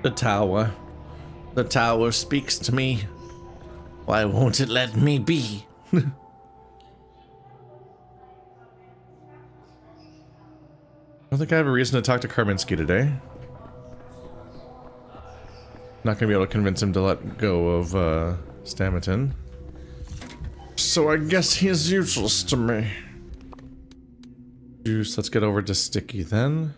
The tower. The tower speaks to me. Why won't it let me be? I don't think I have a reason to talk to Karminsky today. Not gonna be able to convince him to let go of Stamatin. So I guess he is useless to me. Juice, let's get over to Sticky then.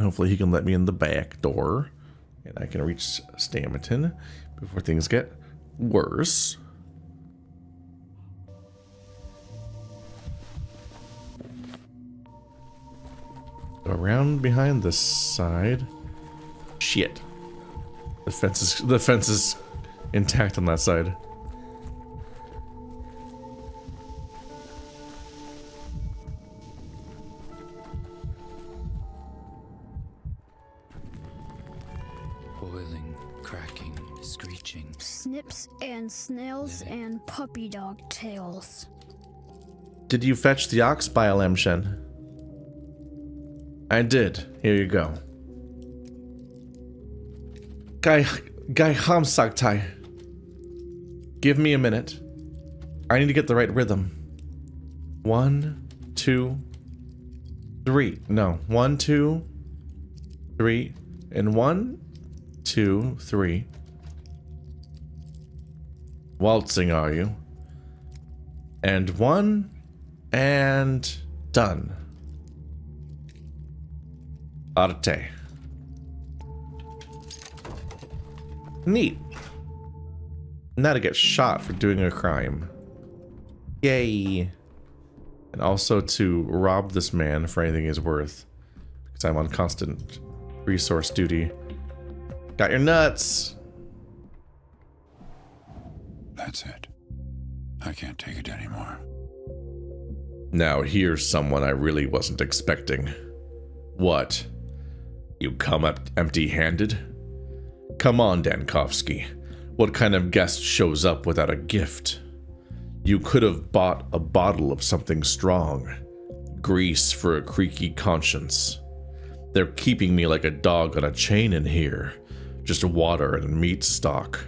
Hopefully he can let me in the back door. And I can reach Stamatin before things get worse. Around behind this side. Shit. The fence is intact on that side. Boiling, cracking, screeching. Snips and snails and puppy dog tails. Did you fetch the ox bile, Emshen? I did. Here you go. Guy Hamsagtai. Give me a minute. I need to get the right rhythm. 1, 2, 3. No. 1, 2, 3. And 1, 2, 3. Waltzing, are you? And 1, and done. Arte. Neat. Now to get shot for doing a crime. Yay. And also to rob this man for anything he's worth. Because I'm on constant resource duty. Got your nuts. That's it. I can't take it anymore. Now here's someone I really wasn't expecting. What? You come up empty-handed? Come on, Dankovsky. What kind of guest shows up without a gift? You could have bought a bottle of something strong. Grease for a creaky conscience. They're keeping me like a dog on a chain in here. Just water and meat stock.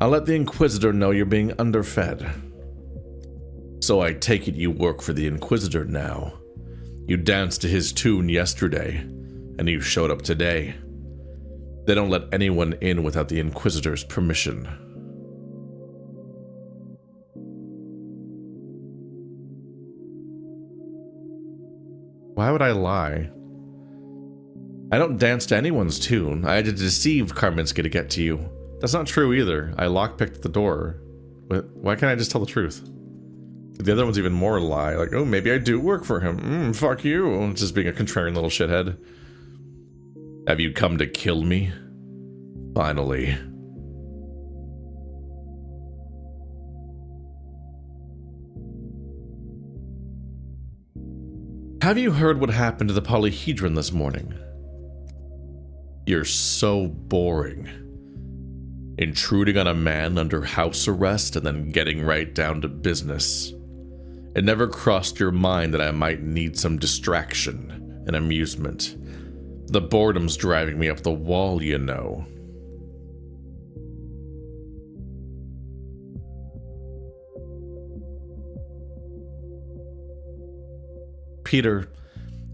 I'll let the Inquisitor know you're being underfed. So I take it you work for the Inquisitor now. You danced to his tune yesterday, and you showed up today. They don't let anyone in without the Inquisitor's permission. Why would I lie? I don't dance to anyone's tune. I had to deceive Karminsky to get to you. That's not true either. I lockpicked the door. Why can't I just tell the truth? The other one's even more lie. Like, oh, maybe I do work for him. Fuck you. Just being a contrarian little shithead. Have you come to kill me? Finally. Have you heard what happened to the polyhedron this morning? You're so boring. Intruding on a man under house arrest and then getting right down to business. It never crossed your mind that I might need some distraction and amusement. The boredom's driving me up the wall, you know. Peter,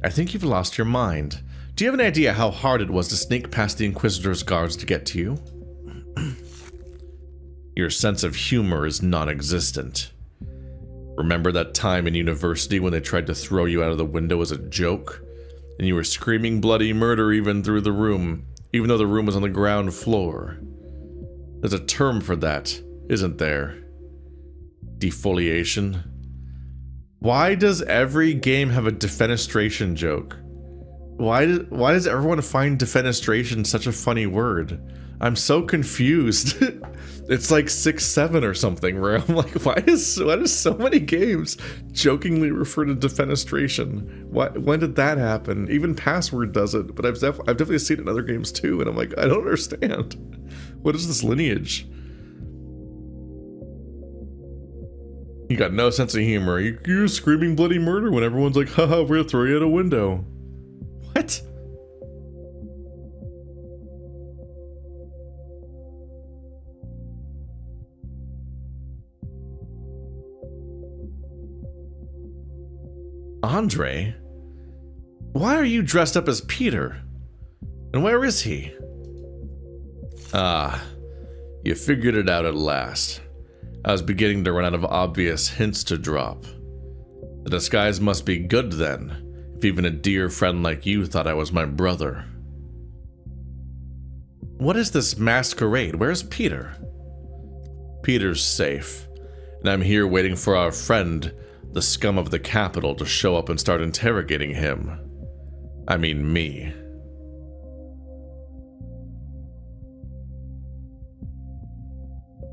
I think you've lost your mind. Do you have any idea how hard it was to sneak past the Inquisitor's guards to get to you? Your sense of humor is non-existent. Remember that time in university when they tried to throw you out of the window as a joke? And you were screaming bloody murder even through the room, even though the room was on the ground floor. There's a term for that, isn't there? Defoliation. Why does every game have a defenestration joke? Why does everyone find defenestration such a funny word? I'm so confused. It's like 6, 7 or something where I'm like, why does so many games jokingly refer to defenestration? When did that happen? Even Password does it, but I've definitely seen it in other games too, and I'm like, I don't understand. What is this lineage? You got no sense of humor. You're screaming bloody murder when everyone's like, haha, we're gonna throw you out a window. What? Andre? Why are you dressed up as Peter? And where is he? Ah, you figured it out at last. I was beginning to run out of obvious hints to drop. The disguise must be good then, if even a dear friend like you thought I was my brother. What is this masquerade? Where's Peter? Peter's safe, and I'm here waiting for our friend, the scum of the capital, to show up and start interrogating him. I mean me.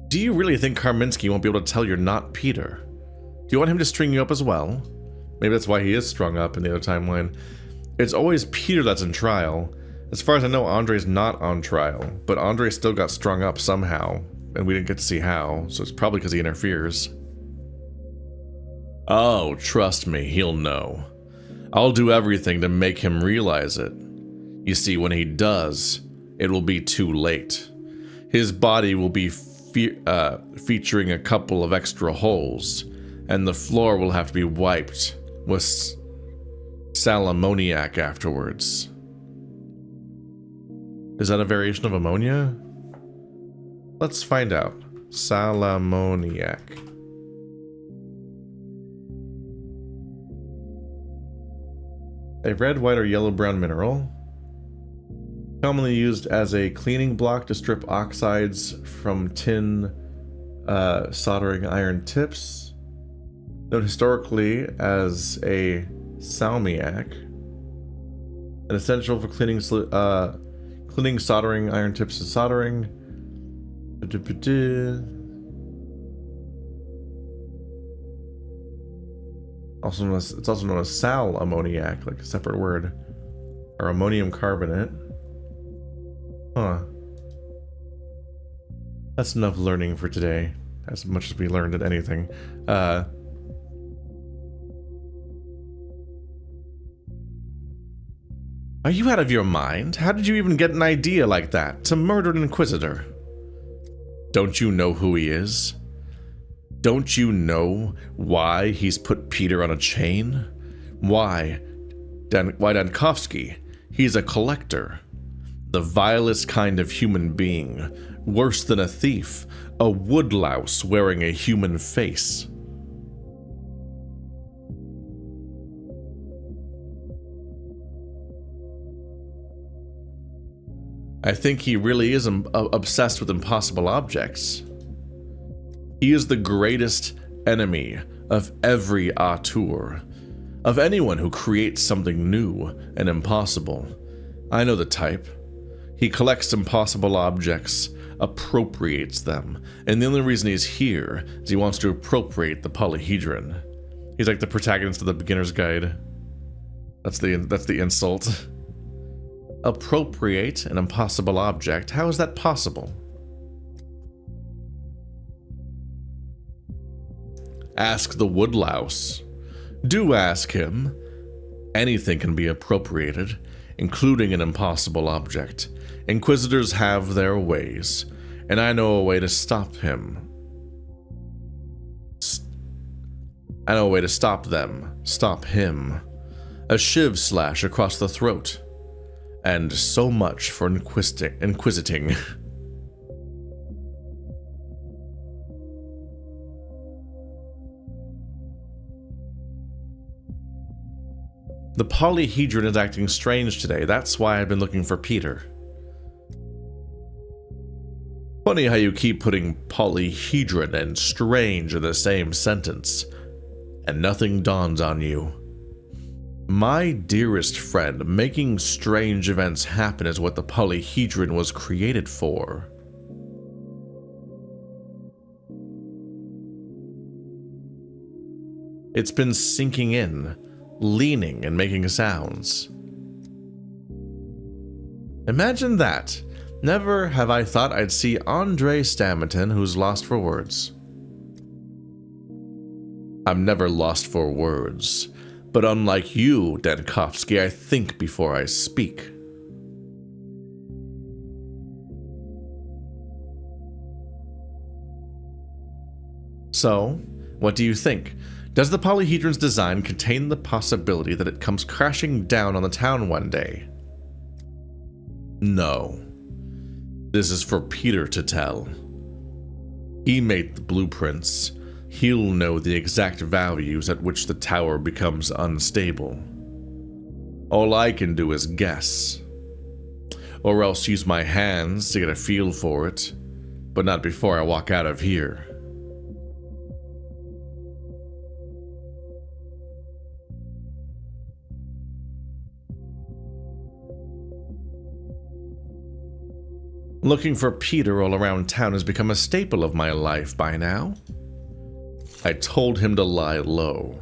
Do you really think Karminski won't be able to tell you're not Peter? Do you want him to string you up as well? Maybe that's why he is strung up in the other timeline. It's always Peter that's in trial. As far as I know, Andre's not on trial, but Andre still got strung up somehow, and we didn't get to see how, so it's probably because he interferes. Oh, trust me, he'll know. I'll do everything to make him realize it. You see, when he does, it will be too late. His body will be featuring a couple of extra holes, and the floor will have to be wiped with sal ammoniac afterwards. Is that a variation of ammonia? Let's find out. Sal ammoniac. A red, white, or yellow-brown mineral. Commonly used as a cleaning block to strip oxides from tin soldering iron tips. Known historically as a salmiac. An essential for cleaning soldering iron tips and soldering. It's also known as sal ammoniac, like a separate word, or ammonium carbonate. Huh. That's enough learning for today, as much as we learned at anything. Are you out of your mind? How did you even get an idea like that to murder an Inquisitor? Don't you know who he is? Don't you know why he's put Peter on a chain? Why Dankovsky? He's a collector. The vilest kind of human being. Worse than a thief. A woodlouse wearing a human face. I think he really is obsessed with impossible objects. He is the greatest enemy of every auteur, of anyone who creates something new and impossible. I know the type. He collects impossible objects, appropriates them, and the only reason he's here is he wants to appropriate the polyhedron. He's like the protagonist of the beginner's guide. That's the insult. Appropriate an impossible object? How is that possible? Ask the woodlouse. Do ask him. Anything can be appropriated, including an impossible object. Inquisitors have their ways, and I know a way to stop him. I know a way to stop them. Stop him. A shiv slash across the throat. And so much for inquisiting. The polyhedron is acting strange today. That's why I've been looking for Peter. Funny how you keep putting polyhedron and strange in the same sentence, and nothing dawns on you. My dearest friend, making strange events happen is what the polyhedron was created for. It's been sinking in, leaning and making sounds. Imagine that. Never have I thought I'd see Andre Stamatin who's lost for words. I'm never lost for words, but unlike you, Dankovsky, I think before I speak. So, what do you think? Does the polyhedron's design contain the possibility that it comes crashing down on the town one day? No. This is for Peter to tell. He made the blueprints. He'll know the exact values at which the tower becomes unstable. All I can do is guess. Or else use my hands to get a feel for it, but not before I walk out of here. Looking for Peter all around town has become a staple of my life by now. I told him to lie low,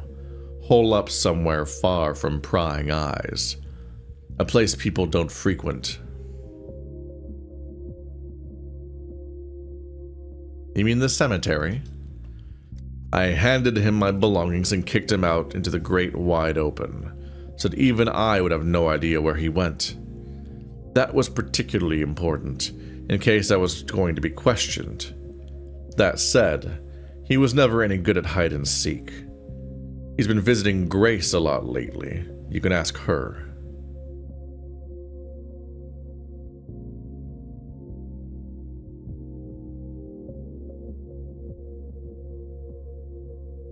hole up somewhere far from prying eyes, a place people don't frequent. You mean the cemetery? I handed him my belongings and kicked him out into the great wide open, so that even I would have no idea where he went. That was particularly important, in case I was going to be questioned. That said, he was never any good at hide and seek. He's been visiting Grace a lot lately. You can ask her.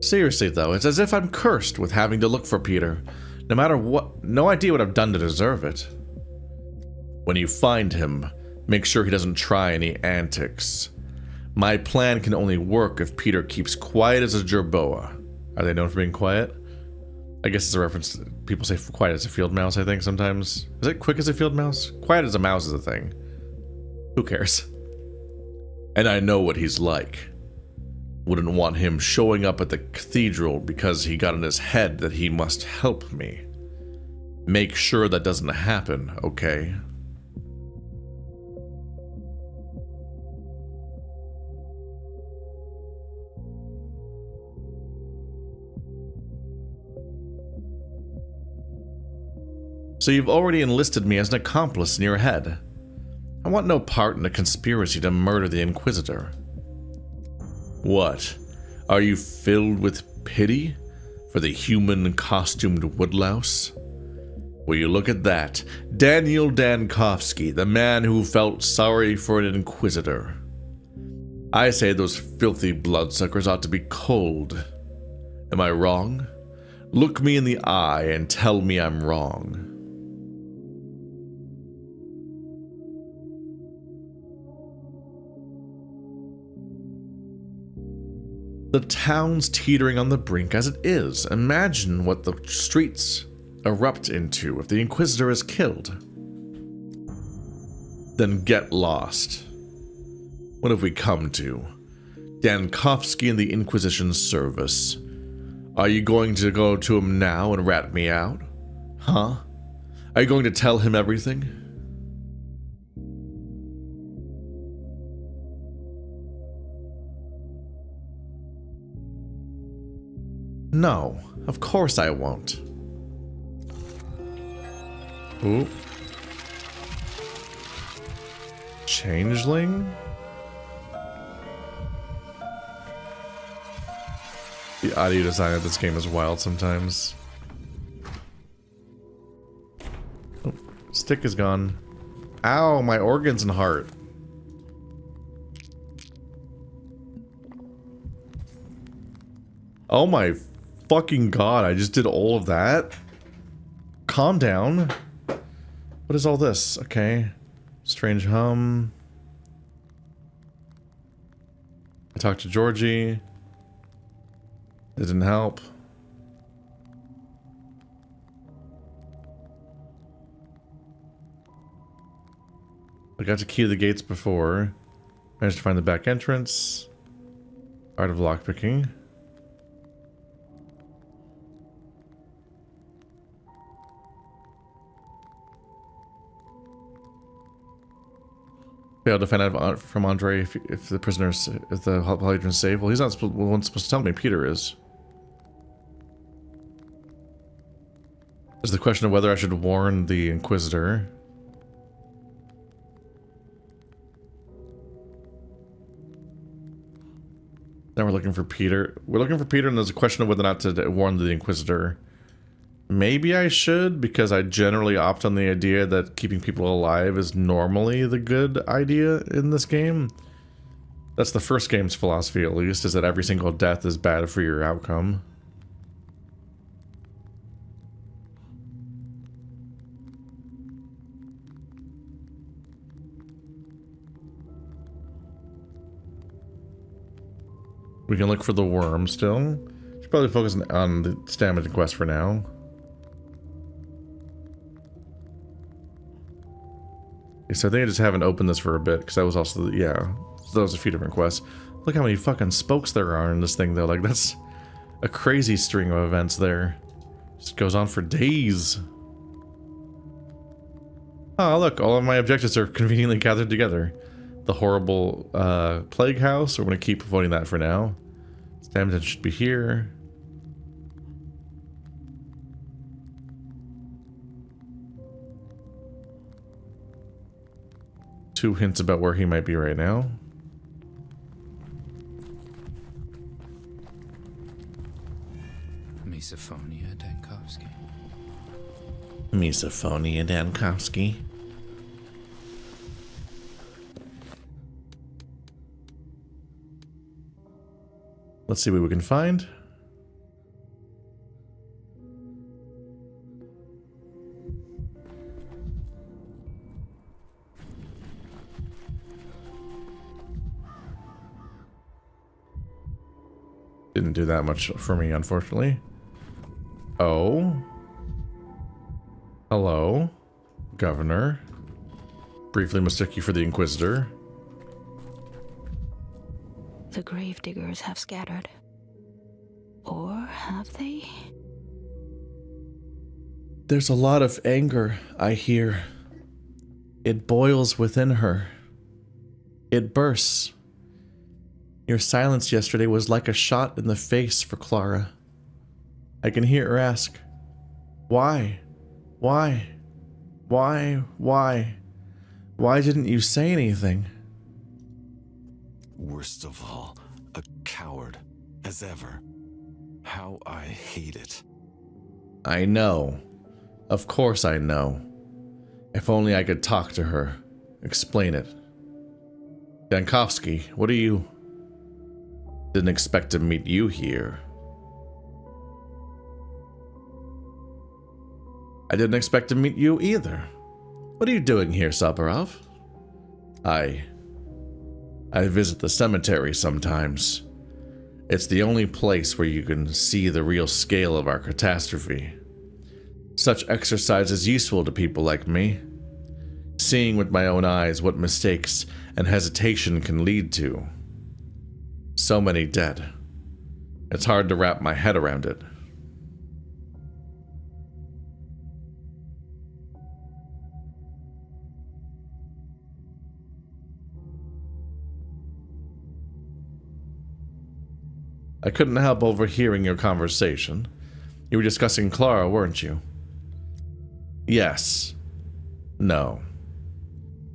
Seriously though, it's as if I'm cursed with having to look for Peter. No matter what, no idea what I've done to deserve it. When you find him, make sure he doesn't try any antics. My plan can only work if Peter keeps quiet as a jerboa. Are they known for being quiet? I guess it's a reference to, people say quiet as a field mouse, I think, sometimes. Is it quick as a field mouse? Quiet as a mouse is a thing. Who cares? And I know what he's like. Wouldn't want him showing up at the cathedral because he got in his head that he must help me. Make sure that doesn't happen, okay? So you've already enlisted me as an accomplice in your head. I want no part in a conspiracy to murder the Inquisitor. What? Are you filled with pity for the human costumed woodlouse? Will you look at that? Daniil Dankovsky, the man who felt sorry for an Inquisitor. I say those filthy bloodsuckers ought to be cold. Am I wrong? Look me in the eye and tell me I'm wrong. The town's teetering on the brink as it is. Imagine what the streets erupt into if the Inquisitor is killed. Then get lost. What have we come to? Dankovsky and the Inquisition's service. Are you going to go to him now and rat me out? Huh? Are you going to tell him everything? No, of course I won't. Ooh. Changeling? The audio design of this game is wild sometimes. Oh, stick is gone. Ow, my organs and heart. Oh my fucking god, I just did all of that? Calm down. What is all this? Okay. Strange hum. I talked to Georgie. It didn't help. I got to key the gates before. Managed to find the back entrance. Art of lockpicking. Failed to find out from Andre if the prisoner's, if the Polyhedron's safe. Well, he's not the one supposed to tell me. Peter is. There's the question of whether I should warn the Inquisitor. Now we're looking for Peter. We're looking for Peter, and there's a question of whether or not to warn the Inquisitor. Maybe I should, because I generally opt on the idea that keeping people alive is normally the good idea in this game. That's the first game's philosophy, at least, is that every single death is bad for your outcome. We can look for the worm still. Should probably focus on the Stamatin quest for now. So I think I just haven't opened this for a bit, because that was also, yeah, that was a few different quests. Look how many fucking spokes there are in this thing, though. Like, that's a crazy string of events there. Just goes on for days. Oh, look, all of my objectives are conveniently gathered together. The horrible plague house, we're going to keep avoiding that for now. Stamatin should be here. Two hints about where he might be right now. Misophonia Dankovsky. Misophonia Dankovsky. Let's see what we can find. Didn't do that much for me, unfortunately. Oh. Hello, Governor. Briefly mistook you for the Inquisitor. The gravediggers have scattered. Or have they? There's a lot of anger, I hear. It boils within her. It bursts. Your silence yesterday was like a shot in the face for Clara. I can hear her ask, why? Why? Why? Why? Why didn't you say anything? Worst of all, a coward, as ever. How I hate it. I know. Of course I know. If only I could talk to her. Explain it. Dankovsky, what are you... Didn't expect to meet you here. I didn't expect to meet you either. What are you doing here, Saparov? I visit the cemetery sometimes. It's the only place where you can see the real scale of our catastrophe. Such exercise is useful to people like me. Seeing with my own eyes what mistakes and hesitation can lead to. So many dead. It's hard to wrap my head around it. I couldn't help overhearing your conversation. You were discussing Clara, weren't you? Yes. No.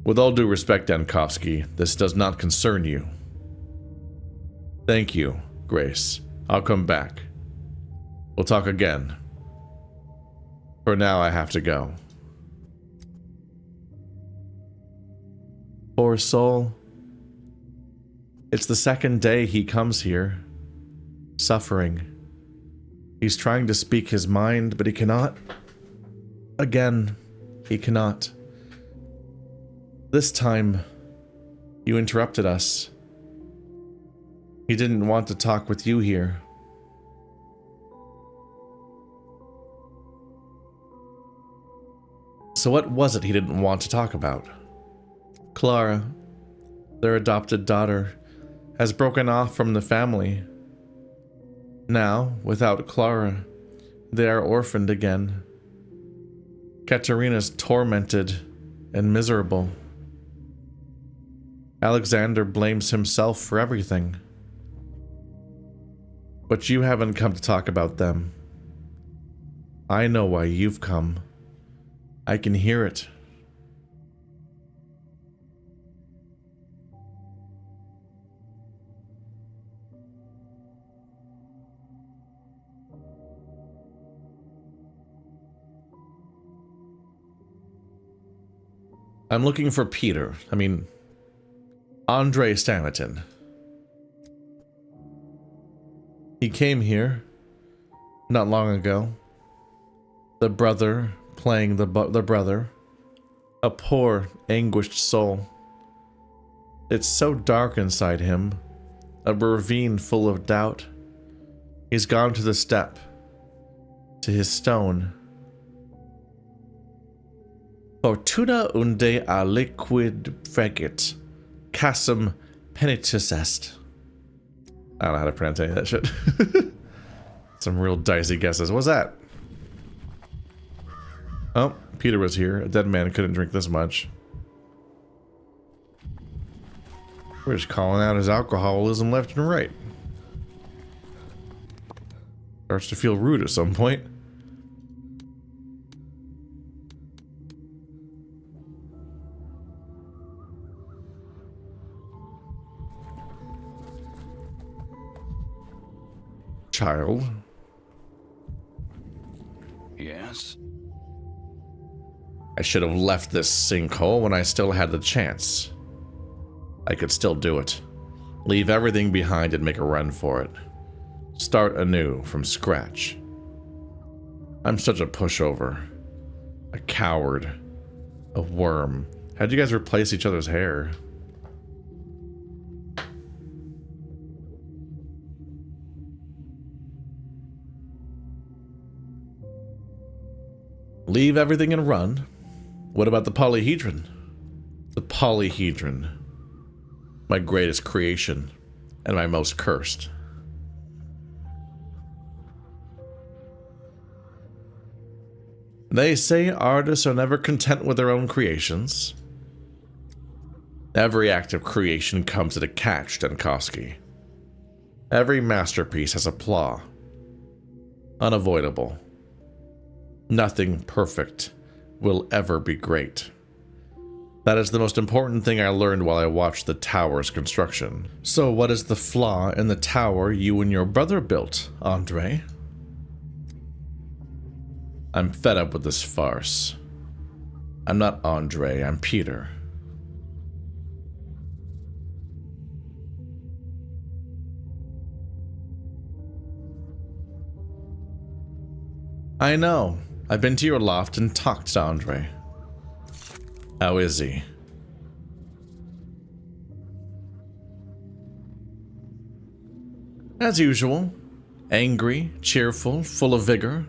With all due respect, Dankovsky, this does not concern you. Thank you, Grace. I'll come back. We'll talk again. For now, I have to go. Poor soul. It's the second day he comes here. Suffering. He's trying to speak his mind, but he cannot. Again, he cannot. This time, you interrupted us. He didn't want to talk with you here. So what was it he didn't want to talk about? Clara, their adopted daughter, has broken off from the family. Now, without Clara, they are orphaned again. Katerina's tormented and miserable. Alexander blames himself for everything. But you haven't come to talk about them. I know why you've come. I can hear it. I'm looking for Andre Stamatin. He came here not long ago. The brother playing the brother. A poor, anguished soul. It's so dark inside him. A ravine full of doubt. He's gone to the steppe. To his stone. Fortuna unde a liquid fregit. Casum penitus est. I don't know how to pronounce any of that shit. Some real dicey guesses. What's that? Oh, Peter was here. A dead man couldn't drink this much. We're just calling out his alcoholism left and right. Starts to feel rude at some point. Child. Yes? I should have left this sinkhole when I still had the chance. I could still do it. Leave everything behind and make a run for it. Start anew from scratch. I'm such a pushover. A coward. A worm. How'd you guys replace each other's hair? Leave everything and run? What about the polyhedron? The polyhedron. My greatest creation, and my most cursed. They say artists are never content with their own creations. Every act of creation comes at a catch, Dankovsky. Every masterpiece has a flaw. Unavoidable. Nothing perfect will ever be great. That is the most important thing I learned while I watched the tower's construction. So what is the flaw in the tower you and your brother built, Andre? I'm fed up with this farce. I'm not Andre, I'm Peter. I know. I've been to your loft and talked to Andre. How is he? As usual. Angry, cheerful, full of vigor.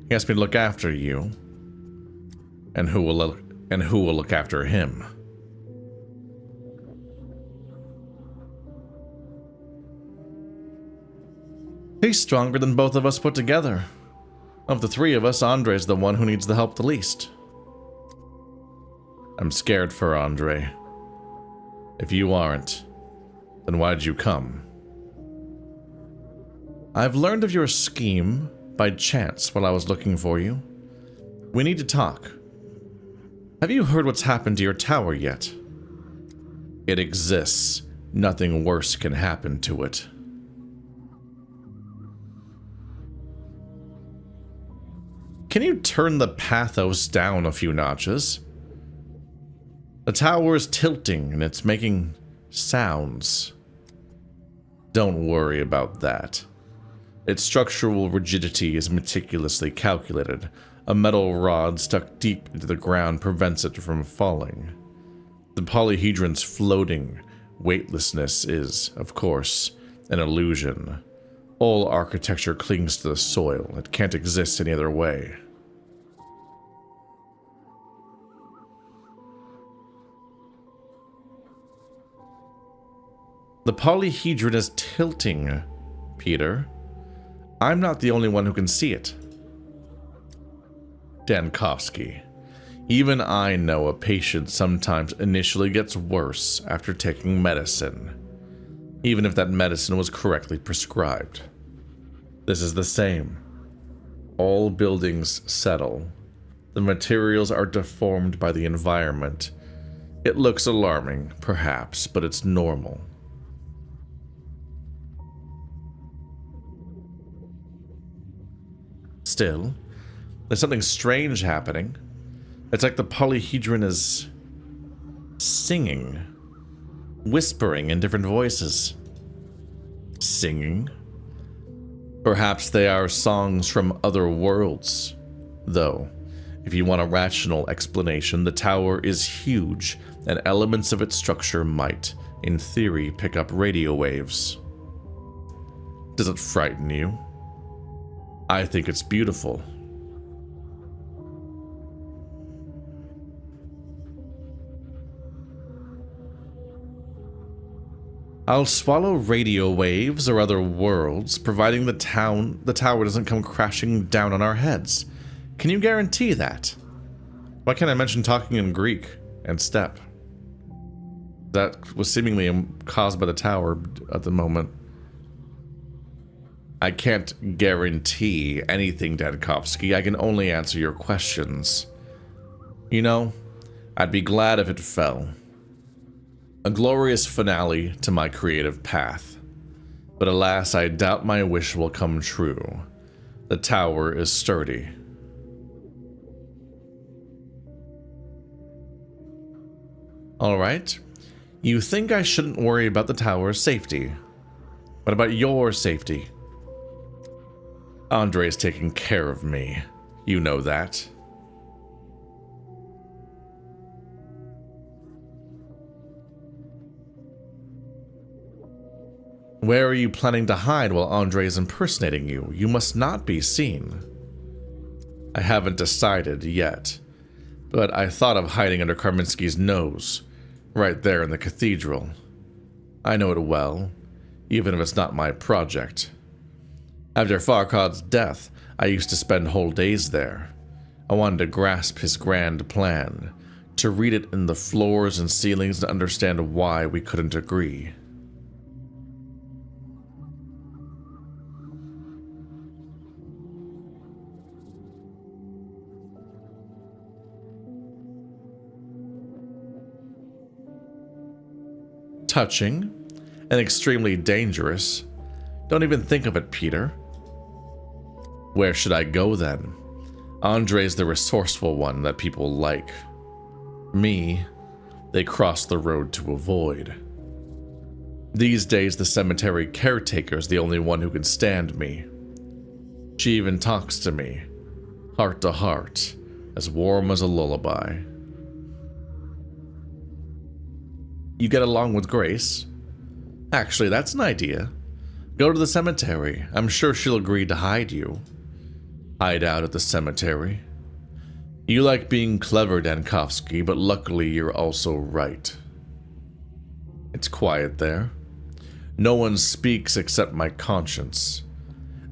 He asked me to look after you. And who will look after him? He's stronger than both of us put together. Of the three of us, Andre's the one who needs the help the least. I'm scared for Andre. If you aren't, then why'd you come? I've learned of your scheme by chance while I was looking for you. We need to talk. Have you heard what's happened to your tower yet? It exists. Nothing worse can happen to it. Can you turn the pathos down a few notches? The tower is tilting and it's making sounds. Don't worry about that. Its structural rigidity is meticulously calculated. A metal rod stuck deep into the ground prevents it from falling. The polyhedron's floating weightlessness is, of course, an illusion. All architecture clings to the soil. It can't exist any other way. The polyhedron is tilting, Peter. I'm not the only one who can see it. Dankovsky, Even I know a patient sometimes initially gets worse after taking medicine, even if that medicine was correctly prescribed. This is the same. All buildings settle. The materials are deformed by the environment. It looks alarming, perhaps, but it's normal. Still, there's something strange happening. It's like the polyhedron is singing, whispering in different voices. Singing? Perhaps they are songs from other worlds. Though, if you want a rational explanation, the tower is huge, and elements of its structure might, in theory, pick up radio waves. Does it frighten you? I think it's beautiful. I'll swallow radio waves or other worlds, providing the tower doesn't come crashing down on our heads. Can you guarantee that? Why can't I mention talking in Greek and steppe? That was seemingly caused by the tower at the moment. I can't guarantee anything, Dankovsky. I can only answer your questions. You know, I'd be glad if it fell. A glorious finale to my creative path. But alas, I doubt my wish will come true. The tower is sturdy. Alright. You think I shouldn't worry about the tower's safety. What about your safety? Andre's taking care of me. You know that. Where are you planning to hide while Andre is impersonating you? You must not be seen. I haven't decided yet, but I thought of hiding under Kaminsky's nose, right there in the cathedral. I know it well, even if it's not my project. After Farkad's death, I used to spend whole days there. I wanted to grasp his grand plan, to read it in the floors and ceilings and understand why we couldn't agree. Touching and extremely dangerous. Don't even think of it, Peter. Where should I go then? Andre's the resourceful one that people like. Me, they cross the road to avoid. These days, the cemetery caretaker's the only one who can stand me. She even talks to me, heart to heart, as warm as a lullaby. You get along with Grace? Actually, that's an idea. Go to the cemetery. I'm sure she'll agree to hide you. Hide out at the cemetery. You like being clever, Dankovsky, but luckily you're also right. It's quiet there. No one speaks except my conscience.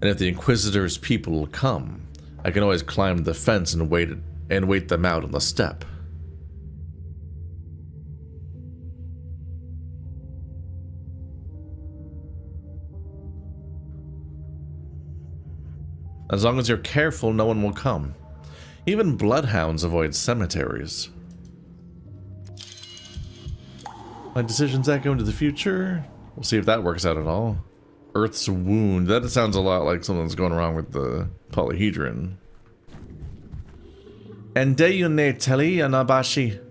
And if the Inquisitor's people will come, I can always climb the fence and wait them out on the steppe. As long as you're careful, no one will come. Even bloodhounds avoid cemeteries. My decisions echo into the future. We'll see if that works out at all. Earth's wound. That sounds a lot like something's going wrong with the polyhedron. Endeyune teli anabashi.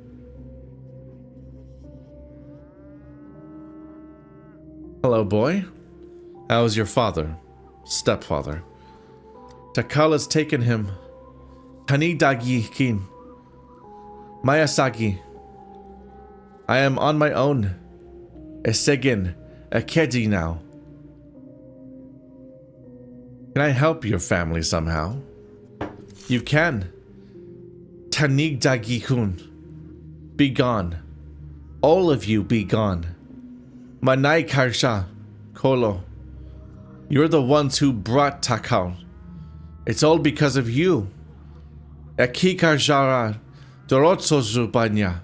Hello, boy. How's your father? Stepfather. Takala's taken him. Kanidagi-kin. Mayasagi. I am on my own. Esegin. Akedi now. Can I help your family somehow? You can. Tanigdagi-kun. Be gone. All of you be gone. Manai Karsha. Kolo. You're the ones who brought Takal. It's all because of you. Akikarjara Dorotso Zubanya.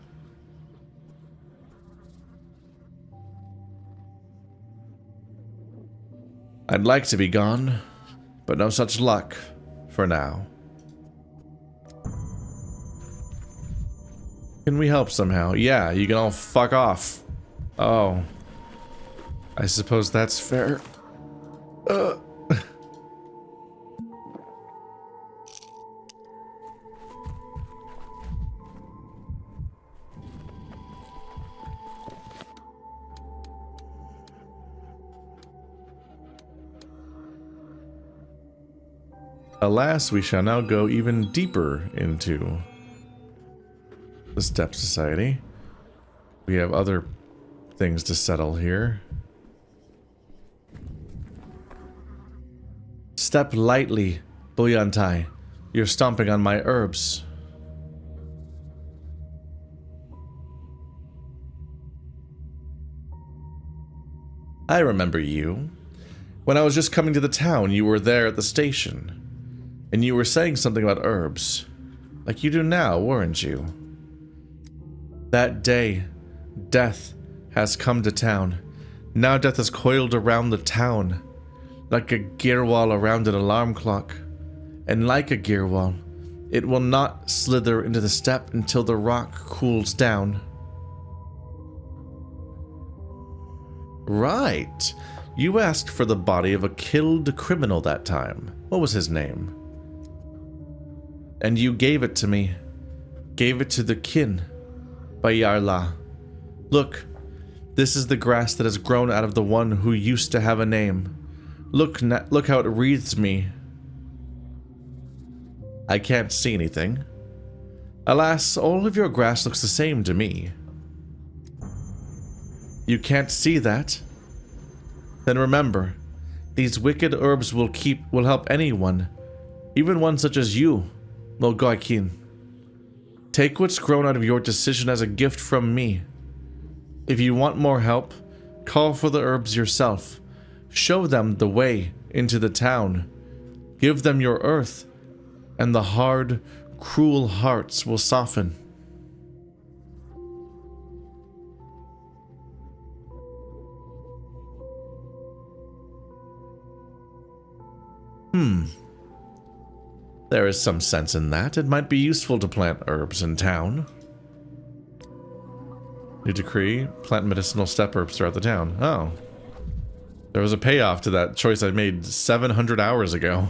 I'd like to be gone, but no such luck for now. Can we help somehow? Yeah, you can all fuck off. Oh. I suppose that's fair. Alas, we shall now go even deeper into the Steppe Society. We have other things to settle here. Step lightly, Bulyantai. You're stomping on my herbs. I remember you. When I was just coming to the town, you were there at the station. And you were saying something about herbs. Like you do now, weren't you? That day, death has come to town. Now death is coiled around the town, like a gear wall around an alarm clock. And like a gear wall, it will not slither into the steppe until the rock cools down. Right. You asked for the body of a killed criminal that time. What was his name? And you gave it to me. Gave it to the kin. Bayarla. Look, this is the grass that has grown out of the one who used to have a name. Look how it wreathes me. I can't see anything. Alas, all of your grass looks the same to me. You can't see that? Then remember, these wicked herbs will help anyone, even one such as you, Molgoikin. Take what's grown out of your decision as a gift from me. If you want more help, call for the herbs yourself. Show them the way into the town. Give them your earth, and the hard, cruel hearts will soften. There is some sense in that. It might be useful to plant herbs in town. New decree, plant medicinal steppe herbs throughout the town. Oh. There was a payoff to that choice I made 700 hours ago.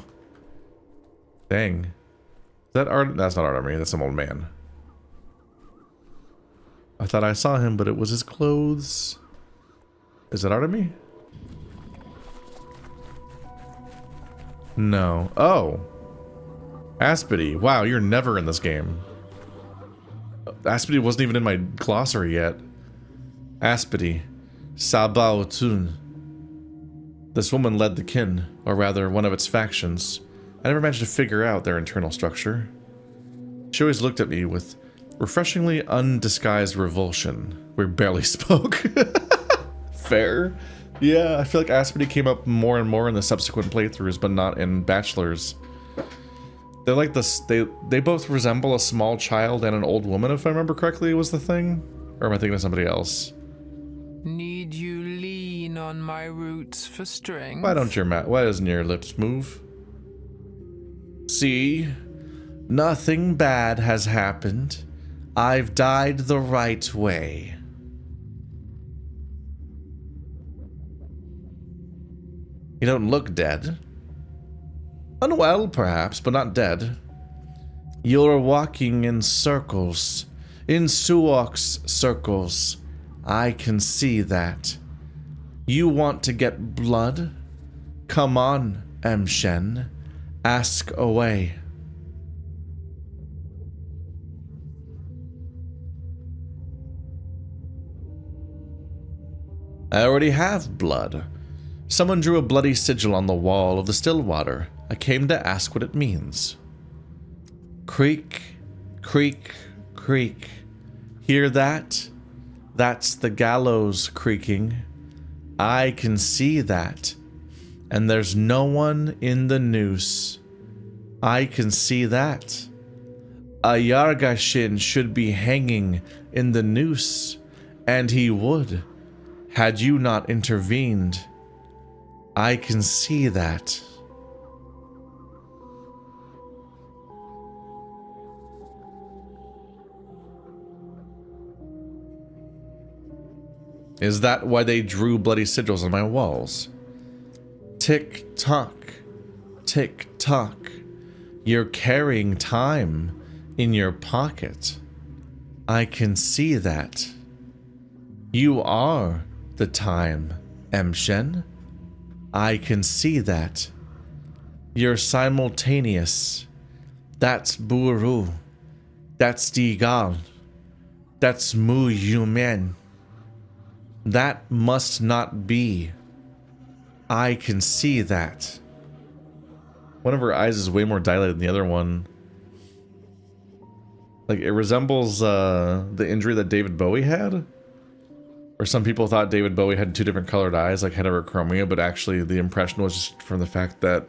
Dang. Is that Art? That's not Artemis, that's some old man. I thought I saw him, but it was his clothes. Is that Artemis? No. Oh. Aspity. Wow, you're never in this game. Aspity wasn't even in my glossary yet. Aspity. Sabaotun. This woman led the kin, or rather, one of its factions. I never managed to figure out their internal structure. She always looked at me with refreshingly undisguised revulsion. We barely spoke. Fair. Yeah, I feel like Aspity came up more and more in the subsequent playthroughs, but not in Bachelor's. They're like this. They both resemble a small child and an old woman, if I remember correctly, was the thing? Or am I thinking of somebody else? Need you lean on my roots for strength? Why doesn't your lips move? See? Nothing bad has happened. I've died the right way. You don't look dead. Unwell, perhaps, but not dead. You're walking in circles. In Suok's circles. I can see that. You want to get blood? Come on, Emshen. Ask away. I already have blood. Someone drew a bloody sigil on the wall of the Stillwater. I came to ask what it means. Creak, creak, creak. Hear that? That's the gallows creaking. I can see that. And there's no one in the noose. I can see that. a Yargashin should be hanging in the noose, and he would, had you not intervened. I can see that. Is that why they drew bloody sigils on my walls? Tick tock, tick tock. You're carrying time in your pocket. I can see that. You are the time, Emshen. I can see that. You're simultaneous. That's Buru. That's Digal. That's Mu Yumen. That must not be. I can see that. One of her eyes is way more dilated than the other one. Like, it resembles the injury that David Bowie had. Or some people thought David Bowie had two different colored eyes, like heterochromia, but actually the impression was just from the fact that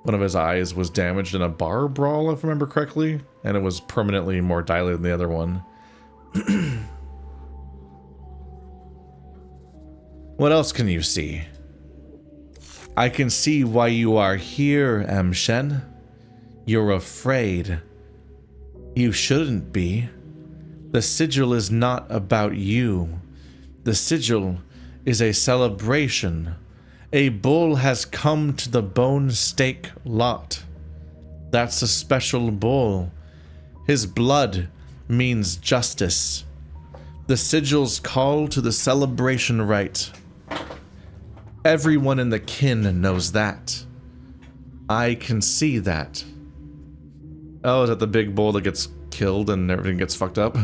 one of his eyes was damaged in a bar brawl, if I remember correctly, and it was permanently more dilated than the other one. What else can you see? I can see why you are here, Emshen. You're afraid. You shouldn't be. The sigil is not about you. The sigil is a celebration. A bull has come to the bone stake lot. That's a special bull. His blood means justice. The sigil's call to the celebration rite. Everyone in the kin knows that. I can see that. Oh, is that the big bull that gets killed and everything gets fucked up?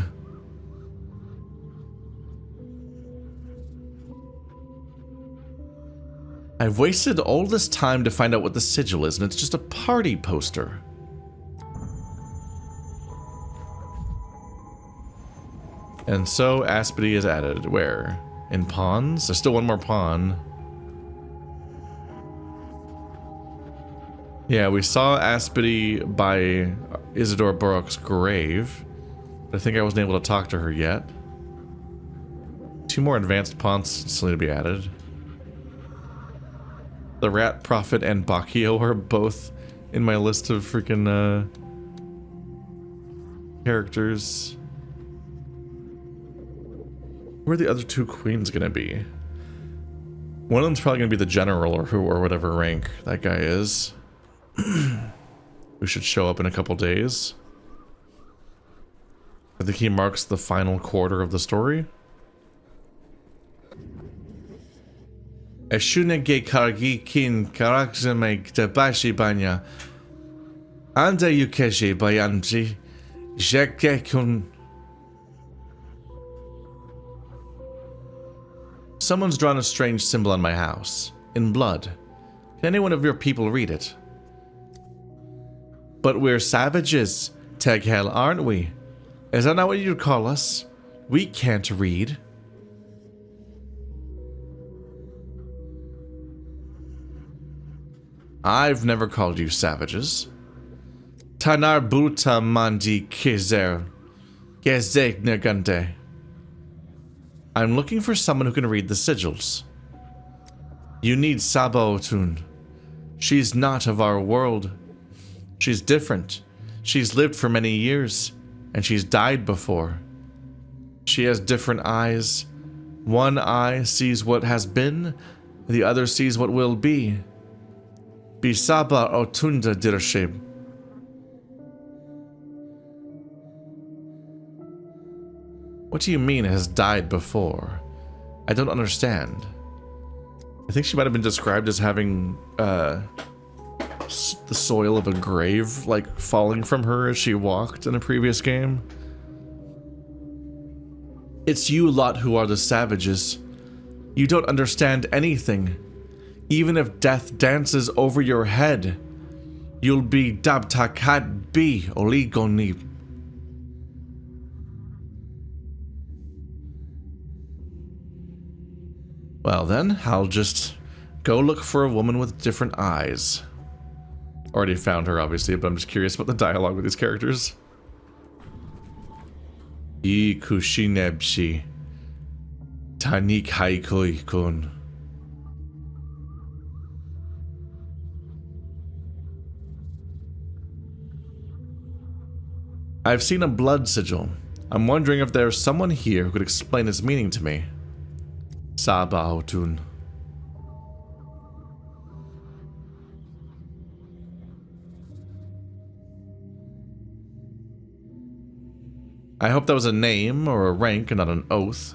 I've wasted all this time to find out what the sigil is, and it's just a party poster. And so Aspity is added. Where? In pawns? There's still one more pawn. Yeah, we saw Aspity by Isidore Burrock's grave. But I think I wasn't able to talk to her yet. Two more advanced pawns still need to be added. The Rat Prophet and Bacchio are both in my list of freaking characters. Where are the other two queens gonna be? One of them's probably gonna be the general or whatever rank that guy is. Who should show up in a couple days. I think he marks the final quarter of the story. Eshunege kargi kin karakzame tabashi banya. Anda yukeshi bayanji. Jeke kun. Someone's drawn a strange symbol on my house. In blood. Can any one of your people read it? But we're savages, Teghel, aren't we? Is that not what you'd call us? We can't read. I've never called you savages. Tanar buta mandi kizer. Gezek negante. I'm looking for someone who can read the sigils. You need Sabaotun. She's not of our world. She's different. She's lived for many years, and she's died before. She has different eyes. One eye sees what has been, the other sees what will be. Bisaba otunda dirshib. What do you mean has died before? I don't understand. I think she might have been described as having the soil of a grave, like, falling from her as she walked in a previous game. It's you lot who are the savages. You don't understand anything. Even if death dances over your head, you'll be dabtakat bi oligoni. Well then, I'll just go look for a woman with different eyes. Already found her, obviously, but I'm just curious about the dialogue with these characters. I kushinebshi. Tanik haikoi kun. I've seen a blood sigil. I'm wondering if there's someone here who could explain its meaning to me. Sabaotun. I hope that was a name or a rank and not an oath.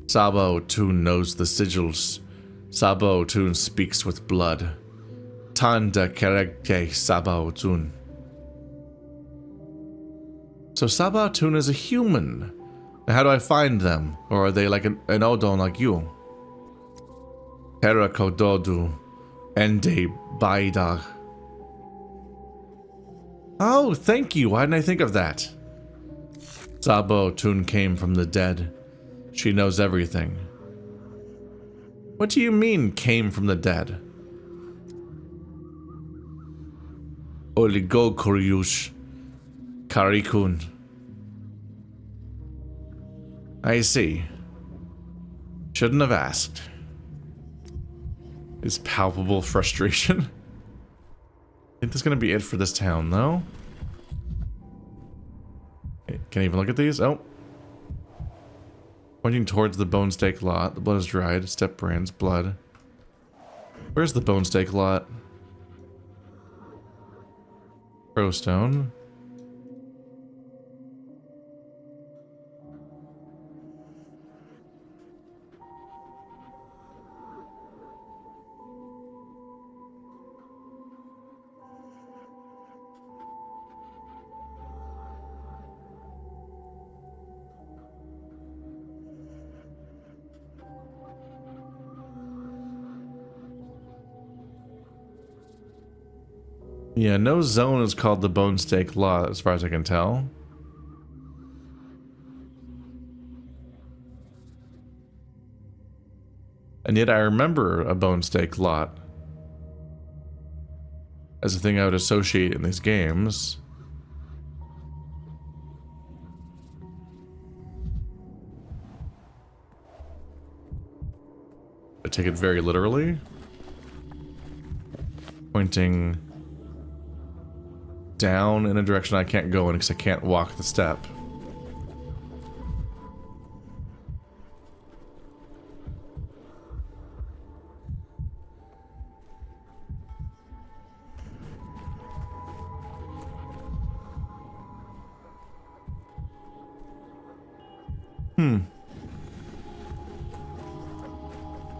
Sabaotun knows the sigils. Sabaotun speaks with blood. Tanda keregte Sabaotun. So Sabaotun is a human. Now how do I find them? Or are they like an Odon like you? Terakododu Ende Baidag. Oh, thank you. Why didn't I think of that? Sabaotun came from the dead. She knows everything. What do you mean, came from the dead? Oligokoryush Karikun. I see. Shouldn't have asked. Is palpable frustration. I think that's gonna be it for this town, though. Can't even look at these? Oh. Pointing towards the bone stake lot. The blood is dried. Step brands. Blood. Where's the bone stake lot? Crowstone. Yeah, no zone is called the Bone Stake Lot, as far as I can tell. And yet I remember a Bone Stake Lot as a thing I would associate in these games. I take it very literally. Pointing down in a direction I can't go in because I can't walk the step.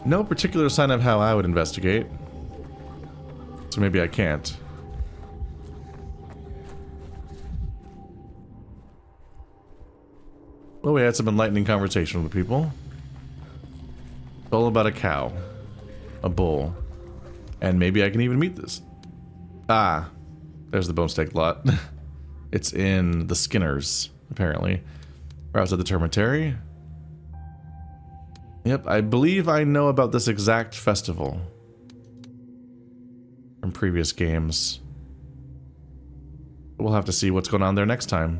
No particular sign of how I would investigate. So maybe I can't. Well, we had some enlightening conversation with people. It's all about a cow, a bull, and maybe I can even meet this. Ah, there's the bone stake lot. It's in the Skinners, apparently. Or I was at the Termitary. Yep, I believe I know about this exact festival from previous games. We'll have to see what's going on there next time.